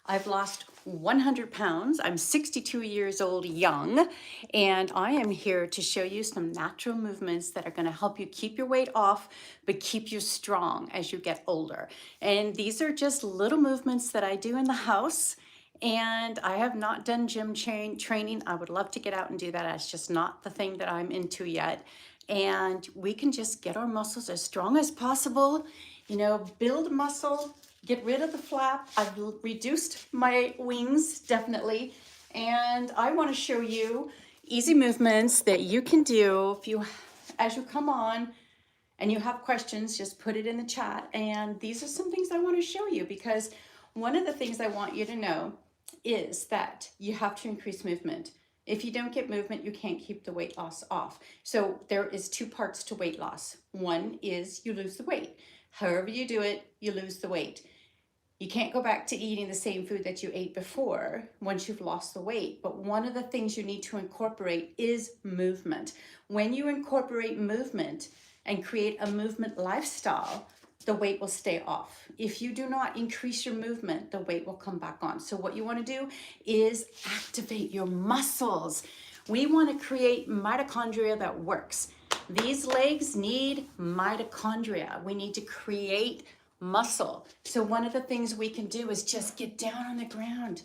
I've lost 100 pounds. I'm 62 years old, young, and I am here to show you some natural movements that are going to help you keep your weight off, but keep you strong as you get older. And these are just little movements that I do in the house. And I have not done gym training. I would love to get out and do that. That's just not the thing that I'm into yet. And we can just get our muscles as strong as possible, build muscle, get rid of the flap. I've reduced my wings, definitely. And I want to show you easy movements that you can do as you come on and you have questions, just put it in the chat. And these are some things I want to show you, because one of the things I want you to know is that you have to increase movement. If you don't get movement, you can't keep the weight loss off. So there is two parts to weight loss. One is you lose the weight. However you do it, you lose the weight. You can't go back to eating the same food that you ate before once you've lost the weight. But one of the things you need to incorporate is movement. When you incorporate movement and create a movement lifestyle, the weight will stay off. If you do not increase your movement, the weight will come back on. So what you want to do is activate your muscles. We want to create mitochondria that works. These legs need mitochondria. We need to create muscle. So one of the things we can do is just get down on the ground,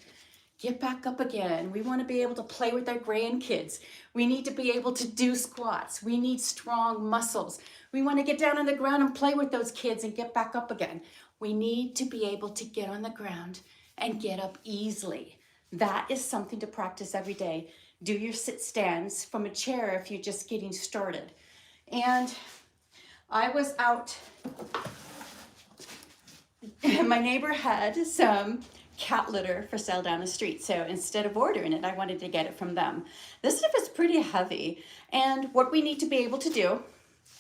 get back up again. We want to be able to play with our grandkids. We need to be able to do squats. We need strong muscles. We want to get down on the ground and play with those kids and get back up again. We need to be able to get on the ground and get up easily. That is something to practice every day. Do your sit stands from a chair if you're just getting started. And I was out, my neighbor had some cat litter for sale down the street. So instead of ordering it, I wanted to get it from them. This stuff is pretty heavy. And what we need to be able to do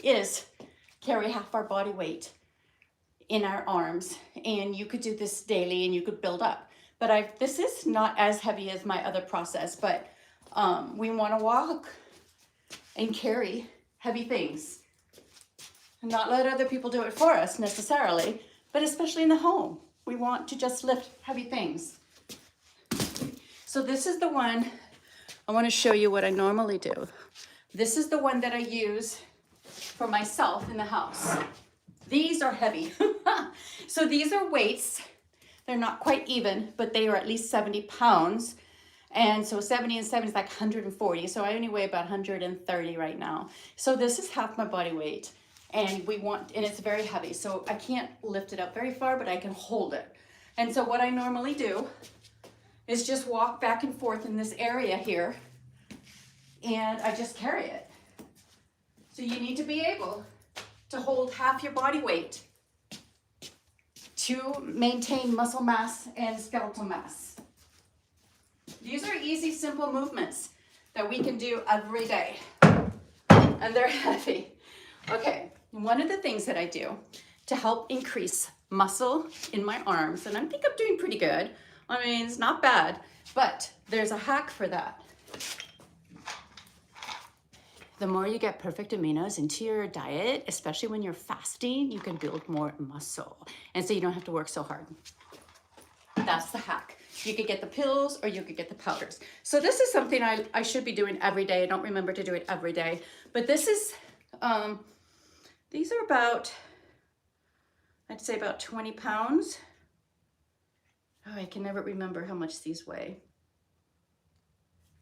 is carry half our body weight in our arms. And you could do this daily and you could build up. But this is not as heavy as my other process, but we want to walk and carry heavy things and not let other people do it for us necessarily, but especially in the home. We want to just lift heavy things. So this is the one, I want to show you what I normally do. This is the one that I use for myself in the house. These are heavy. So these are weights. They're not quite even, but they are at least 70 pounds. And so 70 and 70 is like 140. So I only weigh about 130 right now. So this is half my body weight. And it's very heavy. So I can't lift it up very far, but I can hold it. And so what I normally do is just walk back and forth in this area here. And I just carry it. So you need to be able to hold half your body weight to maintain muscle mass and skeletal mass. These are easy, simple movements that we can do every day. And they're heavy. Okay, one of the things that I do to help increase muscle in my arms, and I think I'm doing pretty good. I mean, it's not bad, but there's a hack for that. The more you get perfect aminos into your diet, especially when you're fasting, you can build more muscle. And so you don't have to work so hard. That's the hack. You could get the pills or you could get the powders. So this is something I should be doing every day. I don't remember to do it every day. But this is, these are about, I'd say about 20 pounds. Oh, I can never remember how much these weigh.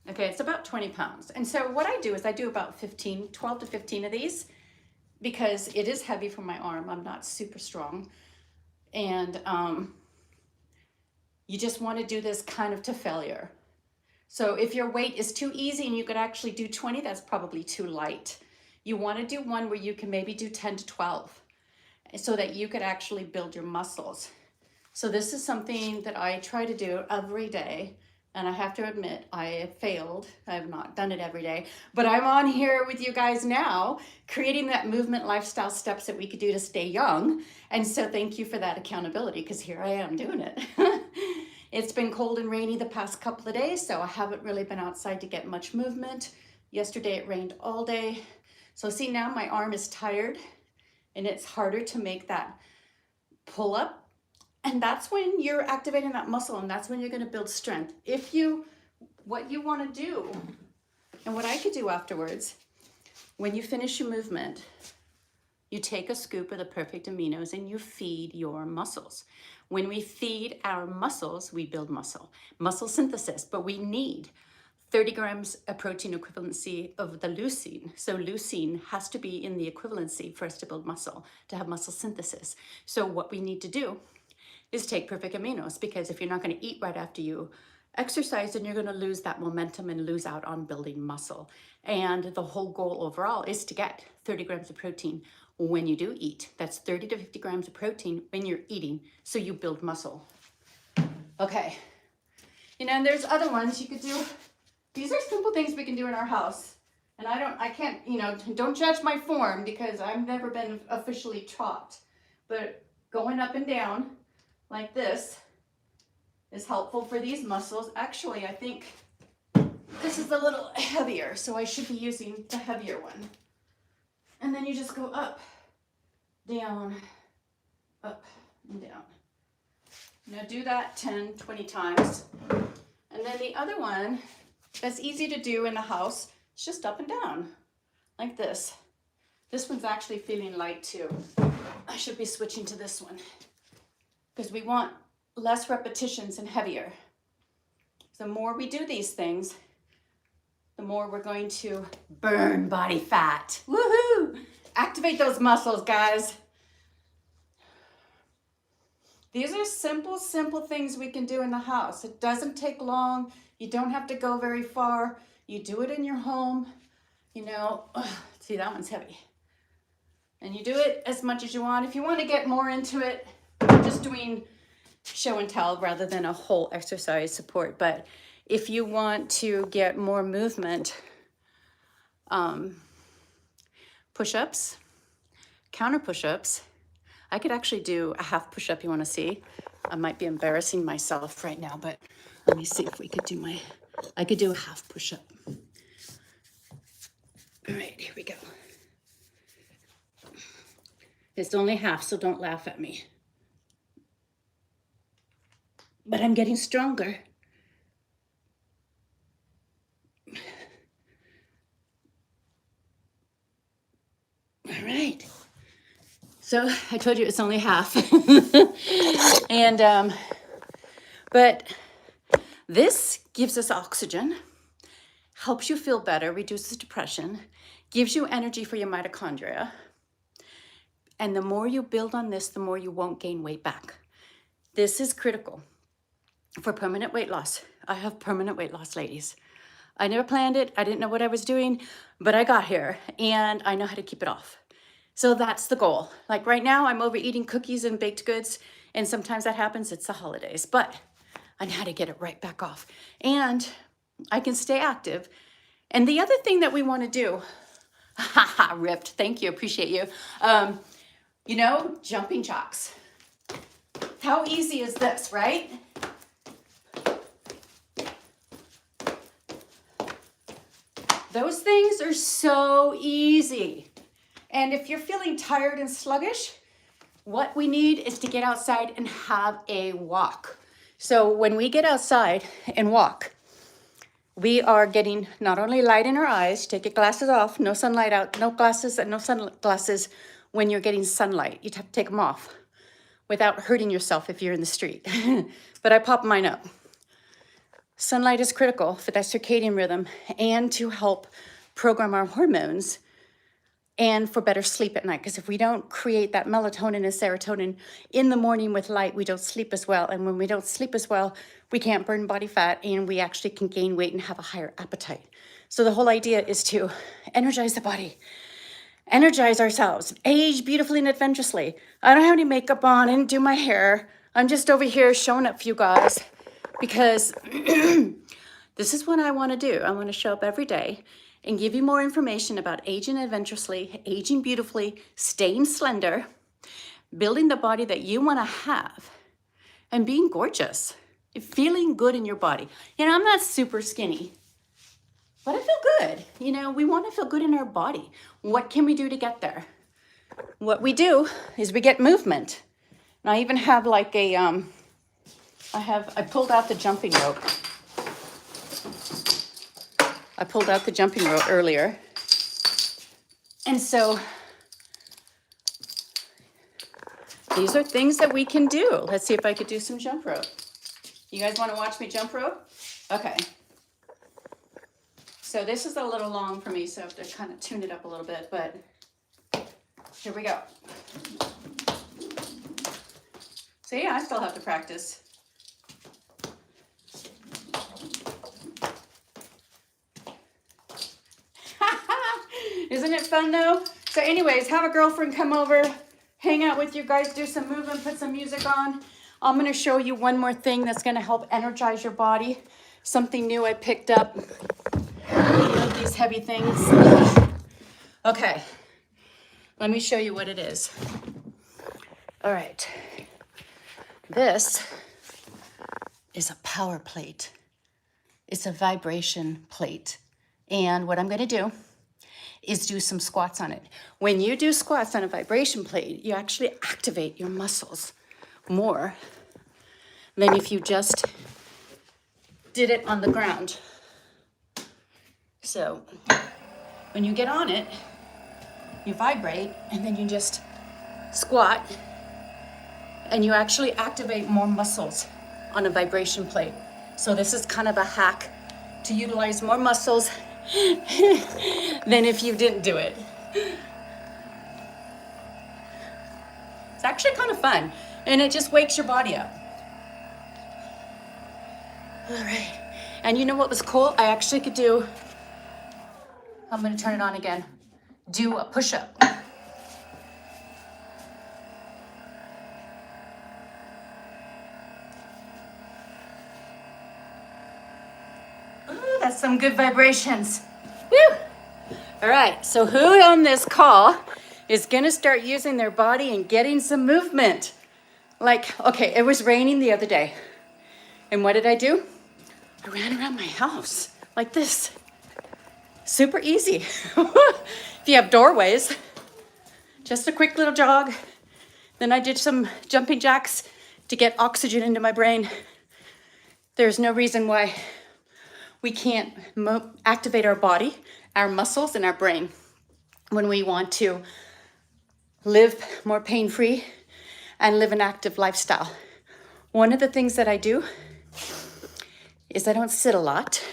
Okay, it's about 20 pounds. And so what I do is I do about 12 to 15 of these, because it is heavy for my arm. I'm not super strong. And you just want to do this kind of to failure. So if your weight is too easy and you could actually do 20, that's probably too light. You want to do one where you can maybe do 10 to 12 so that you could actually build your muscles. So this is something that I try to do every day. And I have to admit, I have failed. I have not done it every day. But I'm on here with you guys now, creating that movement lifestyle steps that we could do to stay young. And so thank you for that accountability, because here I am doing it. It's been cold and rainy the past couple of days, so I haven't really been outside to get much movement. Yesterday it rained all day. So see, now my arm is tired and it's harder to make that pull up And that's when you're activating that muscle, and that's when you're going to build strength. What you want to do, and what I could do afterwards, when you finish your movement, you take a scoop of the perfect aminos and you feed your muscles. When we feed our muscles, we build muscle synthesis, but we need 30 grams of protein equivalency of the leucine. So leucine has to be in the equivalency for us to build muscle, to have muscle synthesis. So what we need to do is take perfect aminos, because if you're not going to eat right after you exercise, then you're going to lose that momentum and lose out on building muscle. And the whole goal overall is to get 30 grams of protein when you do eat. That's 30 to 50 grams of protein when you're eating, so you build muscle. Okay. And there's other ones you could do. These are simple things we can do in our house. And I can't, don't judge my form, because I've never been officially taught. But going up and down like this is helpful for these muscles. Actually, I think this is a little heavier, so I should be using the heavier one. And then you just go up, down, up, and down. Now do that 10, 20 times. And then the other one that's easy to do in the house is just up and down, like this. This one's actually feeling light too. I should be switching to this one, because we want less repetitions and heavier. The more we do these things, the more we're going to burn body fat. Woohoo! Activate those muscles, guys. These are simple things we can do in the house. It doesn't take long. You don't have to go very far. You do it in your home. See, that one's heavy. And you do it as much as you want. If you want to get more into it, I'm just doing show and tell rather than a whole exercise support. But if you want to get more movement, push-ups, counter push-ups. I could actually do a half push-up. You want to see? I might be embarrassing myself right now, but let me see if we could do I could do a half push-up. All right, here we go. It's only half, so don't laugh at me. But I'm getting stronger. All right. So I told you it's only half. And, but this gives us oxygen, helps you feel better, reduces depression, gives you energy for your mitochondria. And the more you build on this, the more you won't gain weight back. This is critical for permanent weight loss. I have permanent weight loss, ladies. I never planned it. I didn't know what I was doing, but I got here and I know how to keep it off. So that's the goal. Like right now, I'm overeating cookies and baked goods, and sometimes that happens. It's the holidays, but I know how to get it right back off. And I can stay active. And the other thing that we want to do, haha, ripped, thank you, appreciate you. Jumping jacks. How easy is this, right? Those things are so easy. And if you're feeling tired and sluggish, what we need is to get outside and have a walk. So when we get outside and walk, we are getting not only light in our eyes, take your glasses off, no sunlight out, no glasses and no sunglasses when you're getting sunlight. You have to take them off without hurting yourself if you're in the street. But I pop mine up. Sunlight is critical for that circadian rhythm and to help program our hormones and for better sleep at night. Because if we don't create that melatonin and serotonin in the morning with light, we don't sleep as well. And when we don't sleep as well, we can't burn body fat and we actually can gain weight and have a higher appetite. So the whole idea is to energize the body, energize ourselves, age beautifully and adventurously. I don't have any makeup on, I didn't do my hair. I'm just over here showing up for you guys because this is what I want to do. I want to show up every day and give you more information about aging adventurously, aging beautifully, staying slender, building the body that you want to have, and being gorgeous, feeling good in your body. I'm not super skinny, but I feel good. We want to feel good in our body. What can we do to get there? What we do is we get movement. And I even have like a, I pulled out the jumping rope. I pulled out the jumping rope earlier. And so these are things that we can do. Let's see if I could do some jump rope. You guys want to watch me jump rope? Okay. So this is a little long for me, so I have to kind of tune it up a little bit, but here we go. So yeah, I still have to practice. Isn't it fun though? So anyways, have a girlfriend come over, hang out with you guys, do some movement, put some music on. I'm gonna show you one more thing that's gonna help energize your body. Something new I picked up. These heavy things. Okay, let me show you what it is. All right, this is a power plate. It's a vibration plate. And what I'm gonna do is do some squats on it. When you do squats on a vibration plate, you actually activate your muscles more than if you just did it on the ground. So when you get on it, you vibrate and then you just squat and you actually activate more muscles on a vibration plate. So this is kind of a hack to utilize more muscles than if you didn't do it. It's actually kind of fun and it just wakes your body up. All right, and you know what was cool? I actually could do, I'm gonna turn it on again, do a push-up. Ooh, that's some good vibrations. Woo! All right, so who on this call is gonna start using their body and getting some movement? Like, okay, it was raining the other day. And what did I do? I ran around my house like this. Super easy. If you have doorways, just a quick little jog. Then I did some jumping jacks to get oxygen into my brain. There's no reason why we can't activate our body, our muscles, and our brain when we want to live more pain-free and live an active lifestyle. One of the things that I do is I don't sit a lot.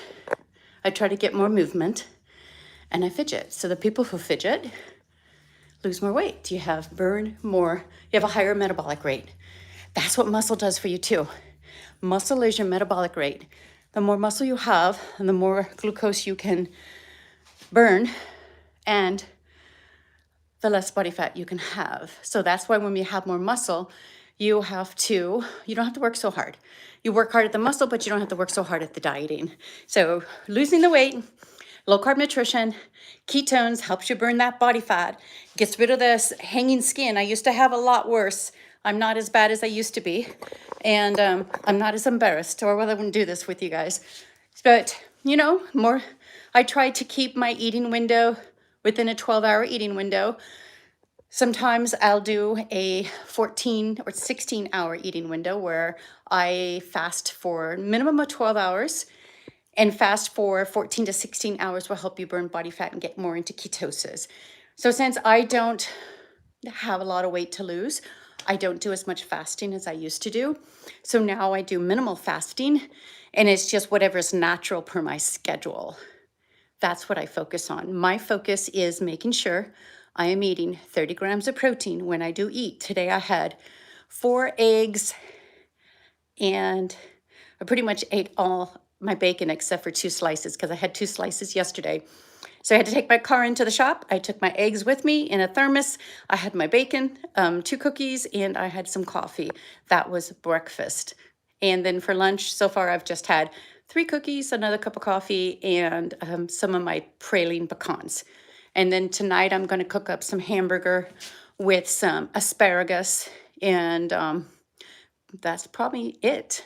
I try to get more movement and I fidget. So the people who fidget lose more weight. You have a higher metabolic rate. That's what muscle does for you too. Muscle is your metabolic rate. The more muscle you have, and the more glucose you can burn, and the less body fat you can have. So that's why when we have more muscle, you don't have to work so hard. You work hard at the muscle, but you don't have to work so hard at the dieting. So losing the weight, low carb nutrition, ketones helps you burn that body fat, gets rid of this hanging skin. I used to have a lot worse. I'm not as bad as I used to be. And I'm not as embarrassed, or well, I wouldn't do this with you guys. But, I try to keep my eating window within a 12-hour eating window. Sometimes I'll do a 14 or 16-hour eating window where I fast for a minimum of 12 hours, and fast for 14 to 16 hours will help you burn body fat and get more into ketosis. So since I don't have a lot of weight to lose, I don't do as much fasting as I used to do. So now I do minimal fasting, and it's just whatever's natural per my schedule. That's what I focus on. My focus is making sure I am eating 30 grams of protein when I do eat. Today I had 4 eggs, and I pretty much ate all my bacon except for 2 slices because I had 2 slices yesterday. So I had to take my car into the shop. I took my eggs with me in a thermos. I had my bacon, 2 cookies, and I had some coffee. That was breakfast. And then for lunch, so far I've just had 3 cookies, another cup of coffee, and some of my praline pecans. And then tonight I'm going to cook up some hamburger with some asparagus, and that's probably it.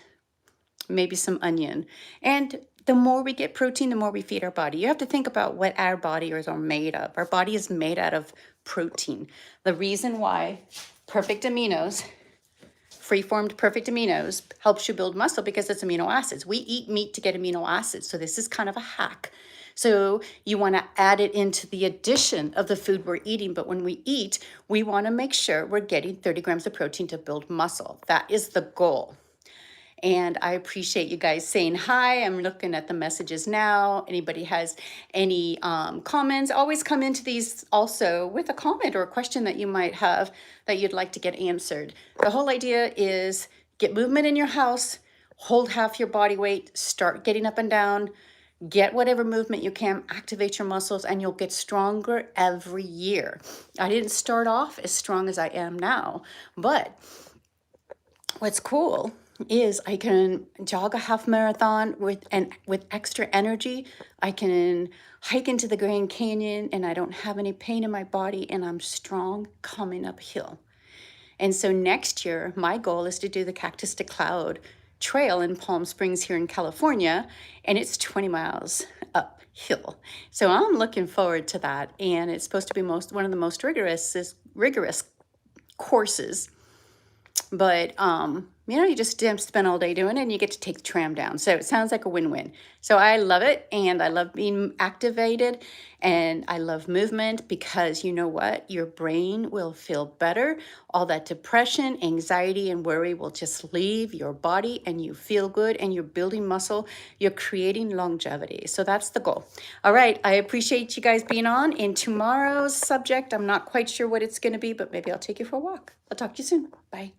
Maybe some onion. And the more we get protein, the more we feed our body. You have to think about what our bodies are made of. Our body is made out of protein. The reason why perfect aminos free-formed perfect aminos helps you build muscle because it's amino acids. We eat meat to get amino acids, so this is kind of a hack. So you want to add it into the addition of the food we're eating, but when we eat, we want to make sure we're getting 30 grams of protein to build muscle. That is the goal. And I appreciate you guys saying hi. I'm looking at the messages now. Anybody has any comments, always come into these also with a comment or a question that you might have that you'd like to get answered. The whole idea is get movement in your house, hold half your body weight, start getting up and down, get whatever movement you can, activate your muscles, and you'll get stronger every year. I didn't start off as strong as I am now, but what's cool is I can jog a half marathon with extra energy. I can hike into the Grand Canyon and I don't have any pain in my body and I'm strong coming uphill. And so next year, my goal is to do the Cactus to Cloud Trail in Palm Springs here in California, and it's 20 miles uphill. So I'm looking forward to that, and it's supposed to be one of the most rigorous courses. But, you know, you just spend all day doing it and you get to take the tram down. So it sounds like a win-win. So I love it. And I love being activated and I love movement because you know what? Your brain will feel better. All that depression, anxiety, and worry will just leave your body and you feel good and you're building muscle. You're creating longevity. So that's the goal. All right. I appreciate you guys being on. In tomorrow's subject, I'm not quite sure what it's going to be, but maybe I'll take you for a walk. I'll talk to you soon. Bye.